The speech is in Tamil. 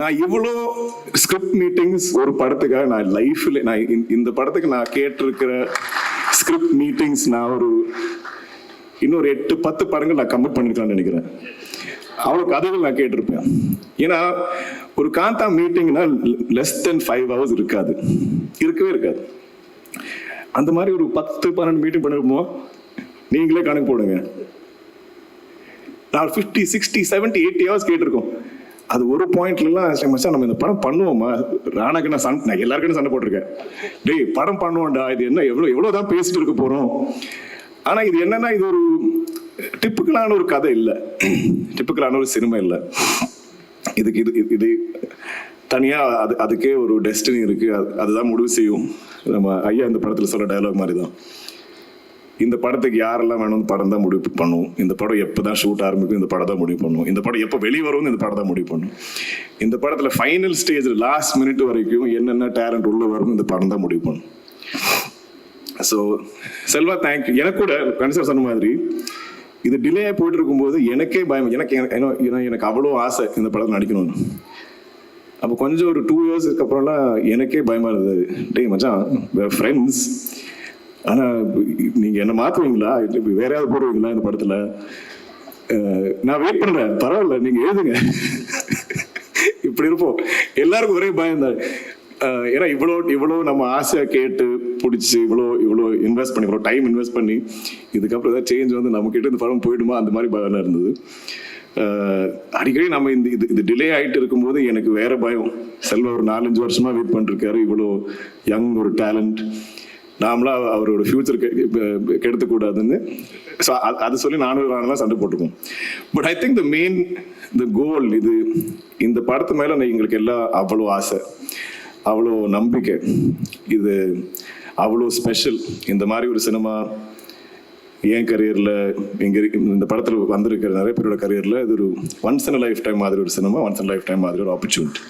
நான் இவ்வளோ ஸ்கிரிப்ட் மீட்டிங்ஸ் ஒரு படத்துக்காக நான் லைஃப்ல நான் இந்த படத்துக்கு நான் கேட்டிருக்கிற ஸ்கிரிப்ட் மீட்டிங்ஸ் நான் இன்னொரு 8-10 படங்கள் நான் கம்ப்ளீட் பண்ணிருக்கலாம்னு நினைக்கிறேன். அவ்வளோ கதைகள் நான் கேட்டிருப்பேன். ஏன்னா ஒரு காந்தா மீட்டிங்னா less than 5 hours இருக்கவே இருக்காது. அந்த மாதிரி ஒரு 10-12 மீட்டிங் பண்ணிருப்போம். நீங்களே கணக்கு போடுங்க. நான் 50, 60, 70, 80 hours கேட்டிருக்கோம். அது ஒரு பாயிண்ட்லாம் மச்சான் நம்ம இந்த படம் பண்ணுவோமா, ராணாக்கு நான் எல்லாருக்கும் சண்டை போட்டிருக்கேன். டேய் படம் பண்ணுவோம்டா, இது என்ன எவ்வளவுதான் பேசிட்டு இருக்க போறோம். ஆனா இது என்னன்னா, இது ஒரு டிப்பிக்கலான ஒரு கதை இல்லை, டிப்பிக்கலான ஒரு சினிமா இல்லை. இது தனியா அதுக்கே ஒரு டெஸ்டினி இருக்கு. அதுதான் முடிவு செய்யும். நம்ம ஐயா இந்த படத்துல சொல்ற டயலாக் மாதிரி தான், இந்த படத்துக்கு யாரெல்லாம் வேணும் படம் தான் முடிவு பண்ணுவோம். இந்த படம் எப்போதான் ஷூட் ஆரம்பிக்கும், இந்த படம் தான் முடிவு பண்ணுவோம். இந்த படம் எப்போ வெளியே வரும், இந்த படம் தான் முடிவு பண்ணும். இந்த படத்துல ஃபைனல் ஸ்டேஜ் லாஸ்ட் மினிட் வரைக்கும் என்னென்ன டேலண்ட் உள்ள வரும், இந்த படம் தான் முடிவு பண்ணும். So Selva thank you. எனக்கு கூட கன்சர் சொன்ன மாதிரி இது டிலே ஆகி போயிட்டு இருக்கும்போது எனக்கே பயம். எனக்கு அவ்வளோ ஆசை இந்த படத்தில் நடிக்கணும்னு. அப்போ கொஞ்சம் ஒரு 2 years அப்புறம்லாம் எனக்கே பயமா இருந்தது. டேய் மச்சான், ஃப்ரெண்ட்ஸ், ஆனா நீங்க என்ன மாத்துவீங்களா, வேற யாராவது போடுவீங்களா இந்த படத்துல? நான் வெயிட் பண்றேன், பரவாயில்ல நீங்க எழுதுங்க. இப்படி இருப்போம். எல்லாருக்கும் ஒரே பயம் தான். ஏன்னா இவ்வளோ நம்ம ஆசையா கேட்டு பிடிச்சி இவ்வளோ இன்வெஸ்ட் பண்ணி, இவ்வளோ டைம் இன்வெஸ்ட் பண்ணி, இதுக்கப்புறம் ஏதாவது சேஞ்ச் வந்து நம்ம கிட்ட இந்த படம் போயிடுமா, அந்த மாதிரி பயம் இருந்தது. அடிக்கடி நம்ம இது டிலே ஆகிட்டு இருக்கும்போது எனக்கு வேற பயம். செல்வா ஒரு 4-5 வருஷமா வெயிட் பண்ணிருக்காரு, இவ்வளோ யங் ஒரு டேலண்ட், நாமளா அவரோட ஃபியூச்சர் கெடுத்துக்கூடாதுன்னு. ஸோ அதை சொல்லி நானும் சண்டை போட்டுக்குவோம். பட் ஐ திங்க் த கோல் இது, இந்த படத்து மேலே எங்களுக்கு எல்லாம் அவ்வளோ ஆசை, அவ்வளோ நம்பிக்கை, இது அவ்வளோ ஸ்பெஷல். இந்த மாதிரி ஒரு சினிமா என் கரியரில் இந்த படத்தில் வந்திருக்கிற நிறைய பேரோட கரியரில் இது ஒரு once in a life time மாதிரி ஒரு cinema, once in life time மாதிரி ஒரு ஆப்பர்ச்சுனிட்டி.